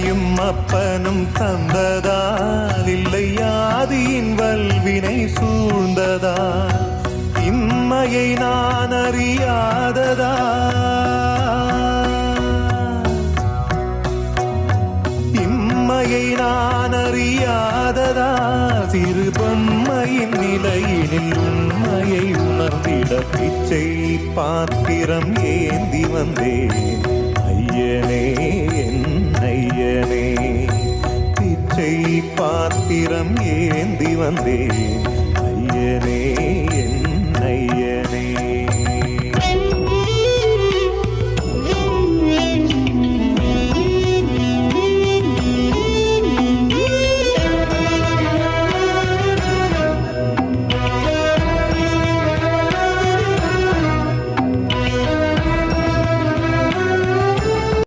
அம்மையும் அப்பனும் தந்ததால் இல்லை ஆதியின் வல்வினை சூழ்ந்ததால் இம்மையை நான் அறியாததா இம்மையை நான் அறியாததா சிறு பொம்மையின் நிலையினில் உண்மையை உணர்ந்திட பிச்சை பாத்திரம் ஏந்தி வந்தேன் ஐயனே என் ஐயனே பிச்சை பாத்திரம் ஏந்தி வந்தேன்